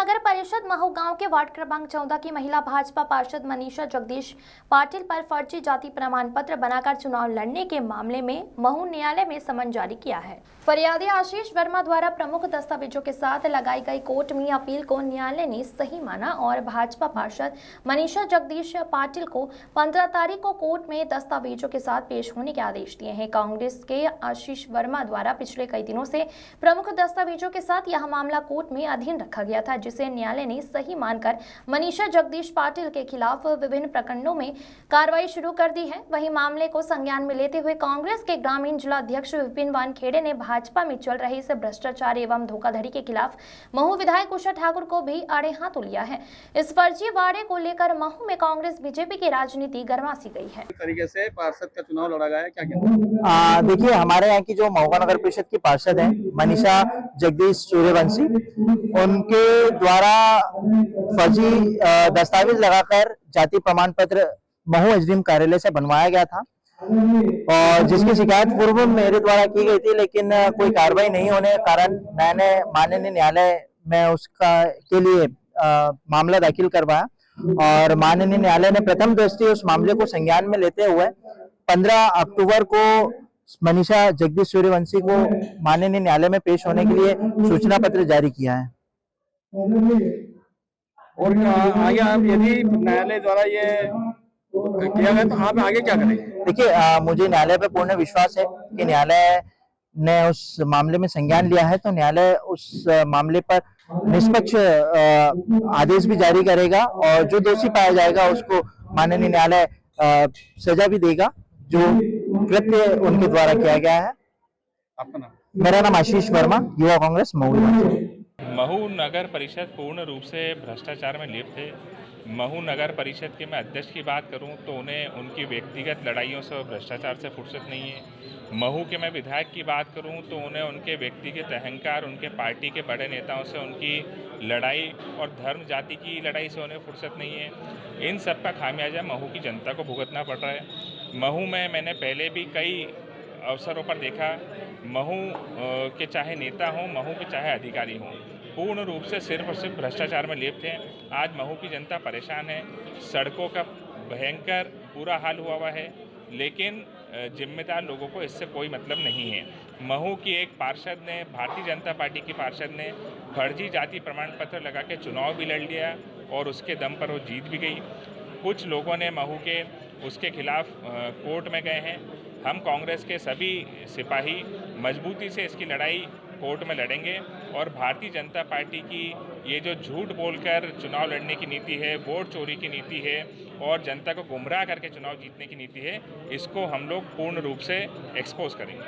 नगर परिषद महू गांव के वार्ड क्रमांक 14 की महिला भाजपा पार्षद मनीषा जगदीश पाटिल पर फर्जी जाति प्रमाण पत्र बनाकर चुनाव लड़ने के मामले में महू न्यायालय में समन जारी किया है। फरियादी आशीष वर्मा द्वारा प्रमुख दस्तावेजों के साथ लगाई गई कोर्ट में अपील को न्यायालय ने सही माना और भाजपा पार्षद मनीषा जगदीश पाटिल को 15 तारीख को कोर्ट में दस्तावेजों के साथ पेश होने के आदेश दिए हैं। कांग्रेस के आशीष वर्मा द्वारा पिछले कई दिनों से प्रमुख दस्तावेजों के साथ यह मामला कोर्ट में अधीन रखा गया था, जिसे न्यायालय ने सही मानकर मनीषा जगदीश पाटिल के खिलाफ विभिन्न प्रकरणों में कार्रवाई शुरू कर दी है। वहीं मामले को संज्ञान में लेते हुए कांग्रेस के ग्रामीण जिला अध्यक्ष विपिन वानखेड़े ने भाजपा में चल रहे इस भ्रष्टाचार एवं धोखाधड़ी के खिलाफ महू विधायक उषा ठाकुर को भी आड़े हाथों लिया है। इस फर्जी वादे को लेकर महू में कांग्रेस बीजेपी की राजनीति गरमासी गई है। तरीके से पार्षद का चुनाव लड़ा गया है, क्या कहते हैं? देखिए, हमारे यहाँ की जो महुआ नगर परिषद की पार्षद है मनीषा जगदीश सूर्यवंशी, उनके द्वारा फर्जी दस्तावेज लगाकर जाति प्रमाण पत्र महू एसडीएम कार्यालय से बनवाया गया था और जिसकी शिकायत पूर्व मेरे द्वारा की गई थी, लेकिन कोई कार्रवाई नहीं होने के कारण मैंने माननीय न्यायालय में उसका के लिए मामला दाखिल करवाया और माननीय न्यायालय ने प्रथम दृष्टि उस मामले को संज्ञान में लेते हुए 15 अक्टूबर को मनीषा जगदीश सूर्यवंशी को माननीय न्यायालय में पेश होने के लिए सूचना पत्र जारी किया है। और आगे आप यदि न्यायालय द्वारा ये किया गया तो आप आगे क्या करेंगे? देखिए, मुझे न्यायालय पे पूर्ण विश्वास है कि न्यायालय ने उस मामले में संज्ञान लिया है तो न्यायालय उस मामले पर निष्पक्ष आदेश भी जारी करेगा और जो दोषी पाया जाएगा उसको माननीय न्यायालय सजा भी देगा जो कृत्य उनके द्वारा किया गया है। आपका नाम? मेरा नाम आशीष वर्मा, युवा कांग्रेस महू। महू नगर परिषद पूर्ण रूप से भ्रष्टाचार में लिप्त है। महू नगर परिषद के मैं अध्यक्ष की बात करूं तो उन्हें उनकी व्यक्तिगत लड़ाइयों से और भ्रष्टाचार से फुर्सत नहीं है। महू के मैं विधायक की बात करूं तो उन्हें उनके व्यक्तिगत अहंकार, उनके पार्टी के बड़े नेताओं से उनकी लड़ाई और धर्म जाति की लड़ाई से उन्हें फुर्सत नहीं है। इन सब का खामियाजा महू की जनता को भुगतना पड़ रहा है। महू में मैंने पहले भी कई अवसरों पर देखा, महू के चाहे नेता हों, महू के चाहे अधिकारी हों, पूर्ण रूप से सिर्फ और सिर्फ भ्रष्टाचार में लिप्त हैं। आज महू की जनता परेशान है, सड़कों का भयंकर बुरा हाल हुआ है, लेकिन जिम्मेदार लोगों को इससे कोई मतलब नहीं है। महू की एक पार्षद ने, भारतीय जनता पार्टी की पार्षद ने फर्जी जाति प्रमाण पत्र लगा के चुनाव भी लड़ लिया और उसके दम पर वो जीत भी गई। कुछ लोगों ने महू के उसके खिलाफ कोर्ट में गए हैं। हम कांग्रेस के सभी सिपाही मजबूती से इसकी लड़ाई कोर्ट में लड़ेंगे और भारतीय जनता पार्टी की ये जो झूठ बोलकर चुनाव लड़ने की नीति है, वोट चोरी की नीति है और जनता को गुमराह करके चुनाव जीतने की नीति है, इसको हम लोग पूर्ण रूप से एक्सपोज करेंगे।